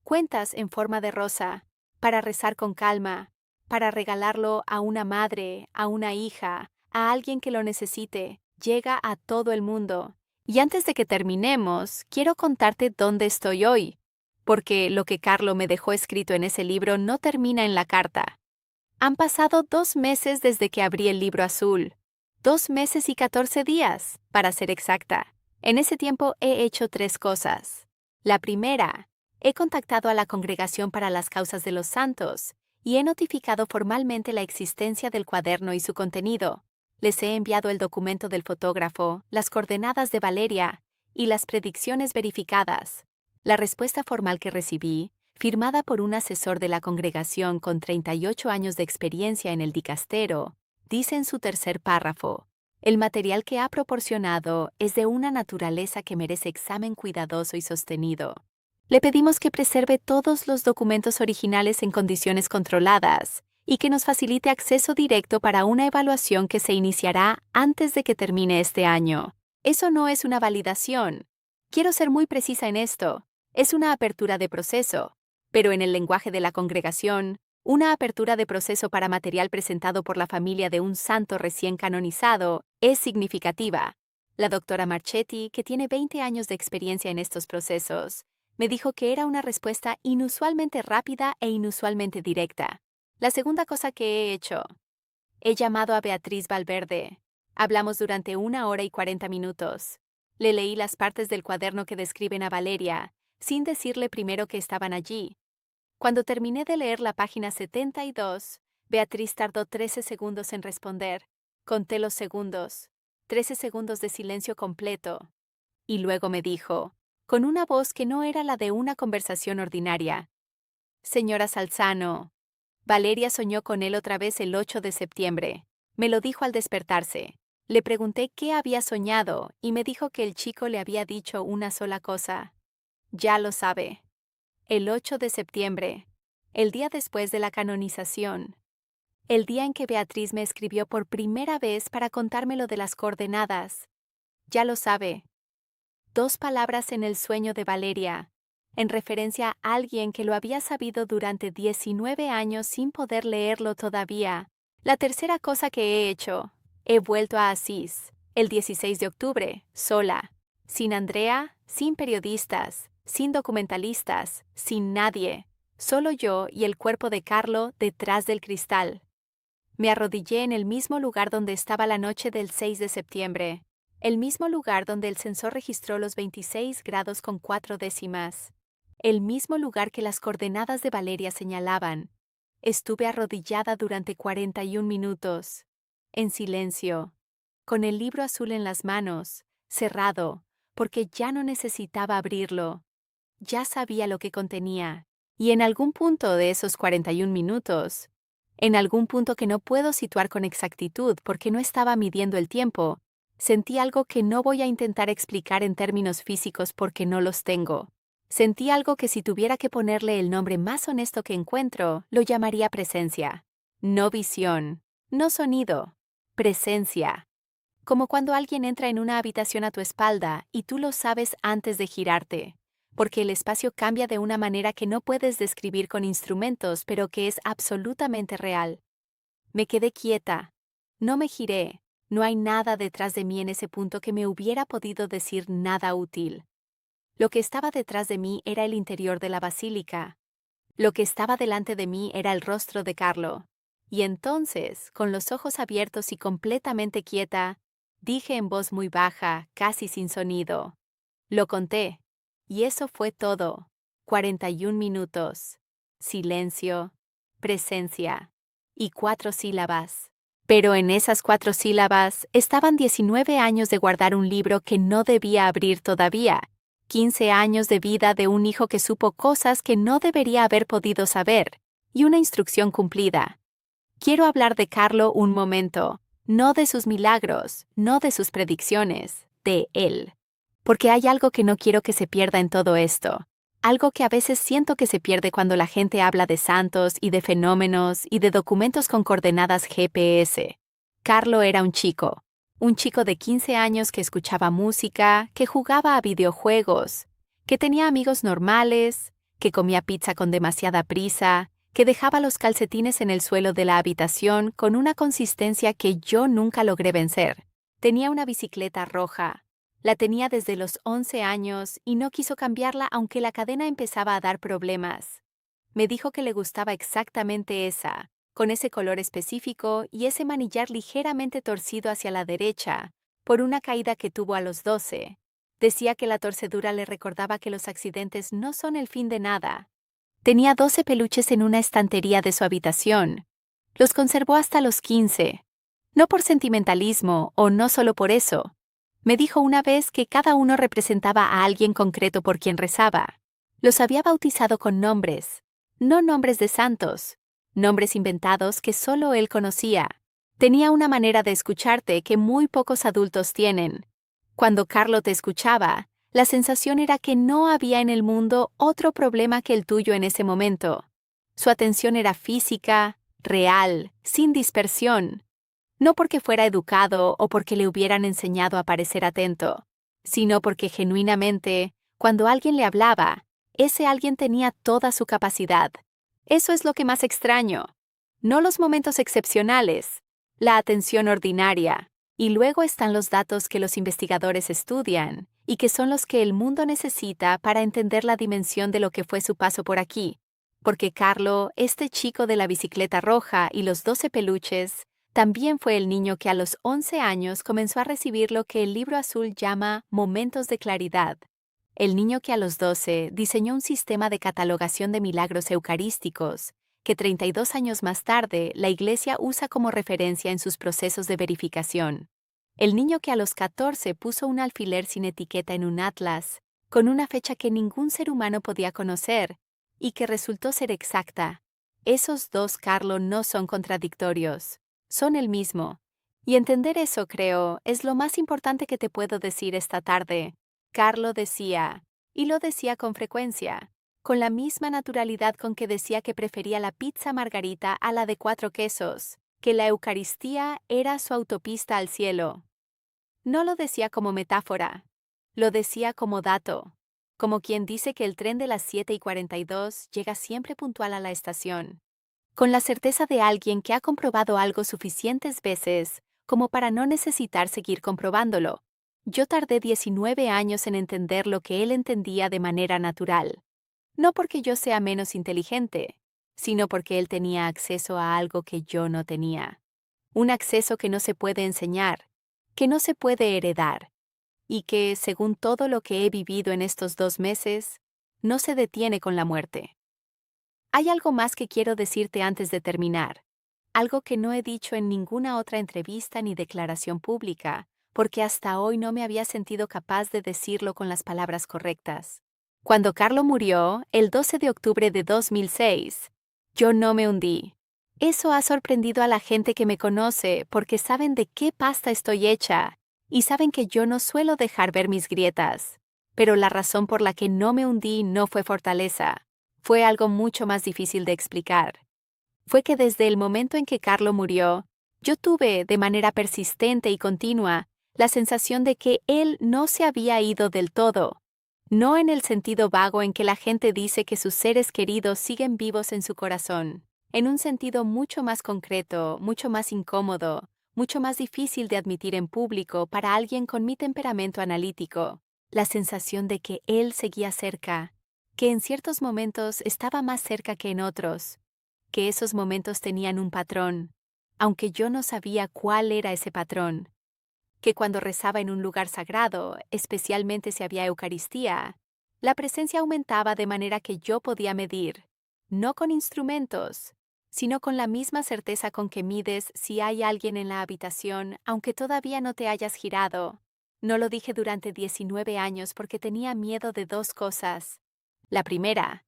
Cuentas en forma de rosa, para rezar con calma, para regalarlo a una madre, a una hija, a alguien que lo necesite. Llega a todo el mundo. Y antes de que terminemos, quiero contarte dónde estoy hoy, porque lo que Carlo me dejó escrito en ese libro no termina en la carta. Han pasado 2 meses desde que abrí el libro azul. 2 meses y 14 días, para ser exacta. En ese tiempo he hecho 3 cosas. La primera, he contactado a la Congregación para las Causas de los Santos y he notificado formalmente la existencia del cuaderno y su contenido. Les he enviado el documento del fotógrafo, las coordenadas de Valeria y las predicciones verificadas. La respuesta formal que recibí, firmada por un asesor de la congregación con 38 años de experiencia en el dicastero, dice en su tercer párrafo: el material que ha proporcionado es de una naturaleza que merece examen cuidadoso y sostenido. Le pedimos que preserve todos los documentos originales en condiciones controladas y que nos facilite acceso directo para una evaluación que se iniciará antes de que termine este año. Eso no es una validación. Quiero ser muy precisa en esto. Es una apertura de proceso, pero en el lenguaje de la congregación, una apertura de proceso para material presentado por la familia de un santo recién canonizado es significativa. La doctora Marchetti, que tiene 20 años de experiencia en estos procesos, me dijo que era una respuesta inusualmente rápida e inusualmente directa. La segunda cosa que he hecho, he llamado a Beatriz Valverde. Hablamos durante 1 hora y 40 minutos. Le leí las partes del cuaderno que describen a Valeria, sin decirle primero que estaban allí. Cuando terminé de leer la página 72, Beatriz tardó 13 segundos en responder. Conté los segundos. 13 segundos de silencio completo. Y luego me dijo, con una voz que no era la de una conversación ordinaria: Señora Salzano, Valeria soñó con él otra vez el 8 de septiembre. Me lo dijo al despertarse. Le pregunté qué había soñado y me dijo que el chico le había dicho una sola cosa. Ya lo sabe. El 8 de septiembre, el día después de la canonización. El día en que Beatriz me escribió por primera vez para contármelo de las coordenadas. Ya lo sabe. 2 palabras en el sueño de Valeria, en referencia a alguien que lo había sabido durante 19 años sin poder leerlo todavía. La tercera cosa que he hecho, he vuelto a Asís, el 16 de octubre, sola, sin Andrea, sin periodistas, sin documentalistas, sin nadie, solo yo y el cuerpo de Carlo detrás del cristal. Me arrodillé en el mismo lugar donde estaba la noche del 6 de septiembre, el mismo lugar donde el sensor registró los 26 grados con 4 décimas. El mismo lugar que las coordenadas de Valeria señalaban. Estuve arrodillada durante 41 minutos, en silencio, con el libro azul en las manos, cerrado, porque ya no necesitaba abrirlo. Ya sabía lo que contenía, y en algún punto de esos 41 minutos, en algún punto que no puedo situar con exactitud porque no estaba midiendo el tiempo, sentí algo que no voy a intentar explicar en términos físicos porque no los tengo. Sentí algo que si tuviera que ponerle el nombre más honesto que encuentro, lo llamaría presencia. No visión, no sonido, presencia. Como cuando alguien entra en una habitación a tu espalda y tú lo sabes antes de girarte, porque el espacio cambia de una manera que no puedes describir con instrumentos, pero que es absolutamente real. Me quedé quieta. No me giré. No hay nada detrás de mí en ese punto que me hubiera podido decir nada útil. Lo que estaba detrás de mí era el interior de la basílica. Lo que estaba delante de mí era el rostro de Carlo. Y entonces, con los ojos abiertos y completamente quieta, dije en voz muy baja, casi sin sonido. Lo conté. Y eso fue todo. 41 minutos. Silencio. Presencia. Y 4 sílabas. Pero en esas 4 sílabas estaban 19 años de guardar un libro que no debía abrir todavía. 15 años de vida de un hijo que supo cosas que no debería haber podido saber. Y una instrucción cumplida. Quiero hablar de Carlo un momento. No de sus milagros, no de sus predicciones, de él. Porque hay algo que no quiero que se pierda en todo esto. Algo que a veces siento que se pierde cuando la gente habla de santos y de fenómenos y de documentos con coordenadas GPS. Carlo era un chico de 15 años que escuchaba música, que jugaba a videojuegos, que tenía amigos normales, que comía pizza con demasiada prisa, que dejaba los calcetines en el suelo de la habitación con una consistencia que yo nunca logré vencer. Tenía una bicicleta roja. La tenía desde los 11 años y no quiso cambiarla aunque la cadena empezaba a dar problemas. Me dijo que le gustaba exactamente esa, con ese color específico y ese manillar ligeramente torcido hacia la derecha, por una caída que tuvo a los 12. Decía que la torcedura le recordaba que los accidentes no son el fin de nada. Tenía 12 peluches en una estantería de su habitación. Los conservó hasta los 15. No por sentimentalismo o no solo por eso. Me dijo una vez que cada uno representaba a alguien concreto por quien rezaba. Los había bautizado con nombres, no nombres de santos, nombres inventados que solo él conocía. Tenía una manera de escucharte que muy pocos adultos tienen. Cuando Carlo te escuchaba, la sensación era que no había en el mundo otro problema que el tuyo en ese momento. Su atención era física, real, sin dispersión. No porque fuera educado o porque le hubieran enseñado a parecer atento, sino porque genuinamente, cuando alguien le hablaba, ese alguien tenía toda su capacidad. Eso es lo que más extraño. No los momentos excepcionales, la atención ordinaria. Y luego están los datos que los investigadores estudian y que son los que el mundo necesita para entender la dimensión de lo que fue su paso por aquí. Porque Carlo, este chico de la bicicleta roja y los 12 peluches, también fue el niño que a los 11 años comenzó a recibir lo que el Libro Azul llama momentos de claridad. El niño que a los 12 diseñó un sistema de catalogación de milagros eucarísticos, que 32 años más tarde la Iglesia usa como referencia en sus procesos de verificación. El niño que a los 14 puso un alfiler sin etiqueta en un atlas, con una fecha que ningún ser humano podía conocer, y que resultó ser exacta. Esos dos Carlo no son contradictorios. Son el mismo. Y entender eso, creo, es lo más importante que te puedo decir esta tarde. Carlo decía, y lo decía con frecuencia, con la misma naturalidad con que decía que prefería la pizza margarita a la de 4 quesos, que la Eucaristía era su autopista al cielo. No lo decía como metáfora, lo decía como dato, como quien dice que el tren de las 7:42 llega siempre puntual a la estación. Con la certeza de alguien que ha comprobado algo suficientes veces como para no necesitar seguir comprobándolo. Yo tardé 19 años en entender lo que él entendía de manera natural. No porque yo sea menos inteligente, sino porque él tenía acceso a algo que yo no tenía. Un acceso que no se puede enseñar, que no se puede heredar, y que, según todo lo que he vivido en estos 2 meses, no se detiene con la muerte. Hay algo más que quiero decirte antes de terminar, algo que no he dicho en ninguna otra entrevista ni declaración pública, porque hasta hoy no me había sentido capaz de decirlo con las palabras correctas. Cuando Carlo murió, el 12 de octubre de 2006, yo no me hundí. Eso ha sorprendido a la gente que me conoce porque saben de qué pasta estoy hecha y saben que yo no suelo dejar ver mis grietas. Pero la razón por la que no me hundí no fue fortaleza. Fue algo mucho más difícil de explicar. Fue que desde el momento en que Carlo murió, yo tuve, de manera persistente y continua, la sensación de que él no se había ido del todo. No en el sentido vago en que la gente dice que sus seres queridos siguen vivos en su corazón, en un sentido mucho más concreto, mucho más incómodo, mucho más difícil de admitir en público para alguien con mi temperamento analítico. La sensación de que él seguía cerca, que en ciertos momentos estaba más cerca que en otros, que esos momentos tenían un patrón, aunque yo no sabía cuál era ese patrón, que cuando rezaba en un lugar sagrado, especialmente si había Eucaristía, la presencia aumentaba de manera que yo podía medir, no con instrumentos, sino con la misma certeza con que mides si hay alguien en la habitación, aunque todavía no te hayas girado. No lo dije durante 19 años porque tenía miedo de 2 cosas. La primera,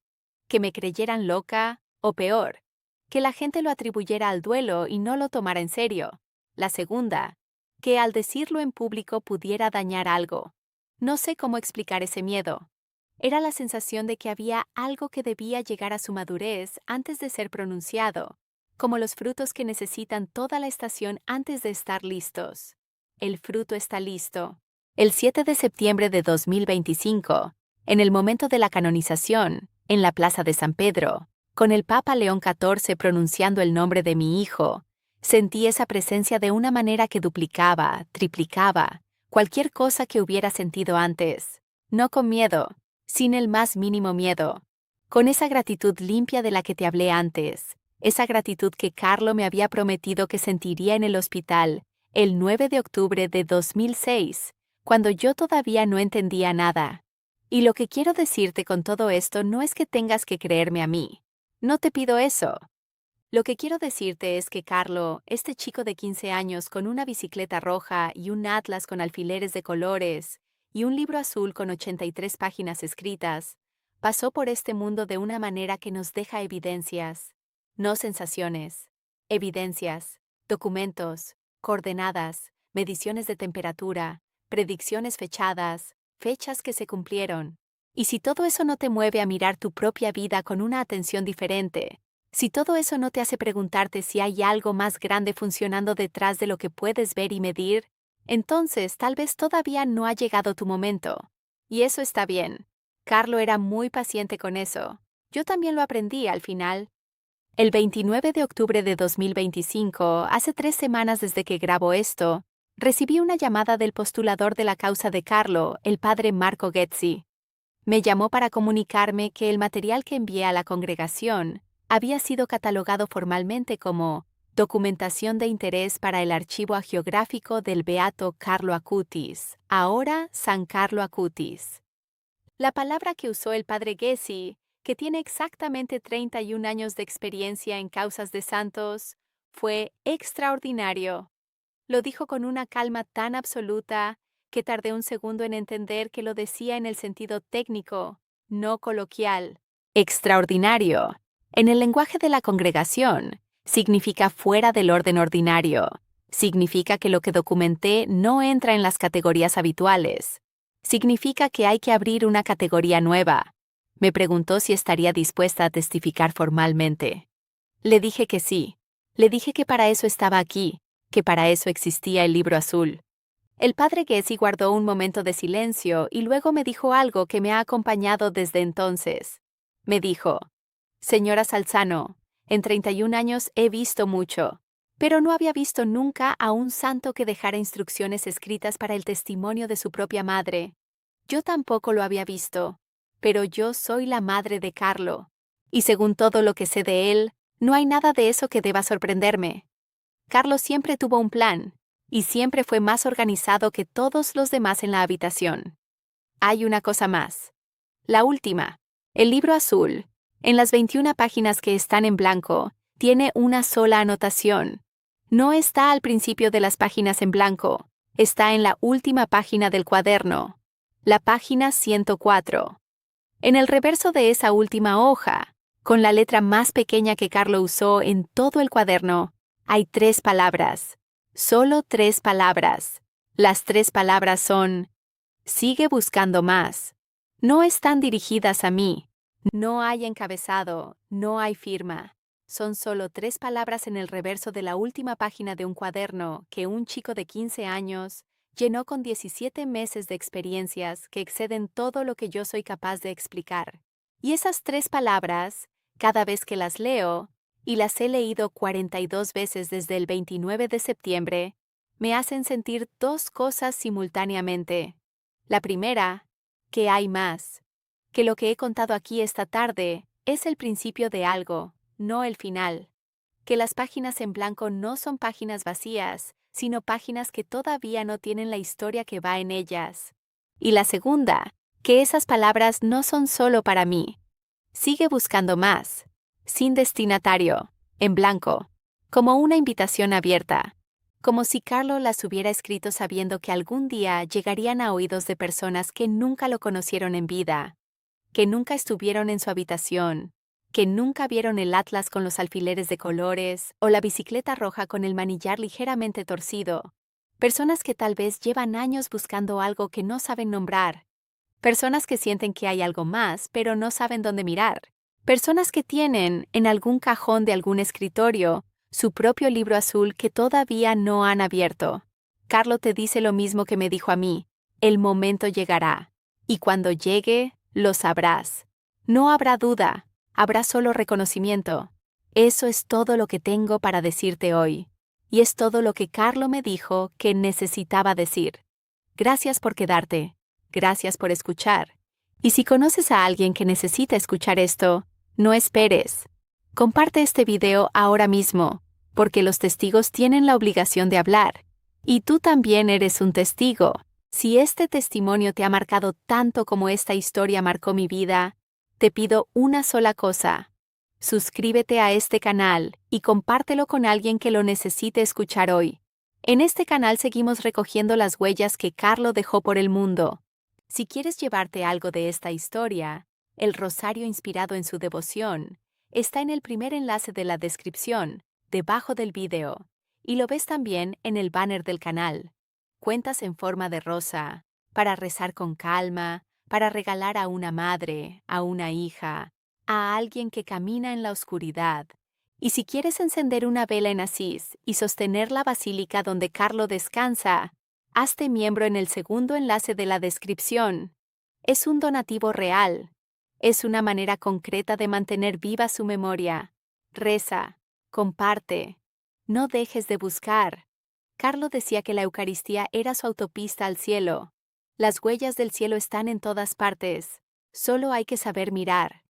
que me creyeran loca, o peor, que la gente lo atribuyera al duelo y no lo tomara en serio. La segunda, que al decirlo en público pudiera dañar algo. No sé cómo explicar ese miedo. Era la sensación de que había algo que debía llegar a su madurez antes de ser pronunciado, como los frutos que necesitan toda la estación antes de estar listos. El fruto está listo. El 7 de septiembre de 2025, en el momento de la canonización, en la Plaza de San Pedro, Con el Papa León XIV pronunciando el nombre de mi hijo, sentí esa presencia de una manera que duplicaba, triplicaba, cualquier cosa que hubiera sentido antes. No con miedo, sin el más mínimo miedo. Con esa gratitud limpia de la que te hablé antes, esa gratitud que Carlo me había prometido que sentiría en el hospital el 9 de octubre de 2006, cuando yo todavía no entendía nada. Y lo que quiero decirte con todo esto no es que tengas que creerme a mí. No te pido eso. Lo que quiero decirte es que Carlo, este chico de 15 años con una bicicleta roja y un atlas con alfileres de colores y un libro azul con 83 páginas escritas, pasó por este mundo de una manera que nos deja evidencias, no sensaciones, evidencias, documentos, coordenadas, mediciones de temperatura, predicciones fechadas, fechas que se cumplieron. Y si todo eso no te mueve a mirar tu propia vida con una atención diferente, si todo eso no te hace preguntarte si hay algo más grande funcionando detrás de lo que puedes ver y medir, entonces tal vez todavía no ha llegado tu momento. Y eso está bien. Carlo era muy paciente con eso. Yo también lo aprendí al final. El 29 de octubre de 2025, hace 3 semanas desde que grabo esto, recibí una llamada del postulador de la causa de Carlo, el padre Marco Ghezzi. Me llamó para comunicarme que el material que envié a la congregación había sido catalogado formalmente como Documentación de Interés para el Archivo Hagiográfico del Beato Carlo Acutis, ahora San Carlo Acutis. La palabra que usó el padre Ghezzi, que tiene exactamente 31 años de experiencia en causas de santos, fue extraordinario. Lo dijo con una calma tan absoluta que tardé un segundo en entender que lo decía en el sentido técnico, no coloquial. Extraordinario, en el lenguaje de la congregación, significa fuera del orden ordinario. Significa que lo que documenté no entra en las categorías habituales. Significa que hay que abrir una categoría nueva. Me preguntó si estaría dispuesta a testificar formalmente. Le dije que sí. Le dije que para eso estaba aquí, que para eso existía el libro azul. El padre Ghezzi guardó un momento de silencio y luego me dijo algo que me ha acompañado desde entonces. Me dijo: Señora Salzano, en 31 años he visto mucho, pero no había visto nunca a un santo que dejara instrucciones escritas para el testimonio de su propia madre. Yo tampoco lo había visto, pero yo soy la madre de Carlo, y según todo lo que sé de él, no hay nada de eso que deba sorprenderme. Carlo siempre tuvo un plan, y siempre fue más organizado que todos los demás en la habitación. Hay una cosa más. La última, el libro azul, en las 21 páginas que están en blanco, tiene una sola anotación. No está al principio de las páginas en blanco, está en la última página del cuaderno, la página 104. En el reverso de esa última hoja, con la letra más pequeña que Carlo usó en todo el cuaderno, hay 3 palabras. Solo 3 palabras. Las 3 palabras son: sigue buscando más. No están dirigidas a mí. No hay encabezado, no hay firma. Son solo 3 palabras en el reverso de la última página de un cuaderno que un chico de 15 años llenó con 17 meses de experiencias que exceden todo lo que yo soy capaz de explicar. Y esas 3 palabras, cada vez que las leo, y las he leído 42 veces desde el 29 de septiembre, me hacen sentir 2 cosas simultáneamente. La primera, que hay más, que lo que he contado aquí esta tarde es el principio de algo, no el final, que las páginas en blanco no son páginas vacías, sino páginas que todavía no tienen la historia que va en ellas. Y la segunda, que esas palabras no son solo para mí. Sigue buscando más, sin destinatario, en blanco, como una invitación abierta, como si Carlo las hubiera escrito sabiendo que algún día llegarían a oídos de personas que nunca lo conocieron en vida, que nunca estuvieron en su habitación, que nunca vieron el atlas con los alfileres de colores o la bicicleta roja con el manillar ligeramente torcido, personas que tal vez llevan años buscando algo que no saben nombrar, personas que sienten que hay algo más pero no saben dónde mirar, personas que tienen, en algún cajón de algún escritorio, su propio libro azul que todavía no han abierto. Carlo te dice lo mismo que me dijo a mí: el momento llegará, y cuando llegue, lo sabrás. No habrá duda, habrá solo reconocimiento. Eso es todo lo que tengo para decirte hoy. Y es todo lo que Carlo me dijo que necesitaba decir. Gracias por quedarte. Gracias por escuchar. Y si conoces a alguien que necesita escuchar esto, no esperes. Comparte este video ahora mismo, porque los testigos tienen la obligación de hablar. Y tú también eres un testigo. Si este testimonio te ha marcado tanto como esta historia marcó mi vida, te pido una sola cosa. Suscríbete a este canal y compártelo con alguien que lo necesite escuchar hoy. En este canal seguimos recogiendo las huellas que Carlo dejó por el mundo. Si quieres llevarte algo de esta historia, el rosario inspirado en su devoción está en el primer enlace de la descripción, debajo del video, y lo ves también en el banner del canal. Cuentas en forma de rosa, para rezar con calma, para regalar a una madre, a una hija, a alguien que camina en la oscuridad. Y si quieres encender una vela en Asís y sostener la basílica donde Carlo descansa, hazte miembro en el segundo enlace de la descripción. Es un donativo real. Es una manera concreta de mantener viva su memoria. Reza, comparte. No dejes de buscar. Carlo decía que la Eucaristía era su autopista al cielo. Las huellas del cielo están en todas partes. Solo hay que saber mirar.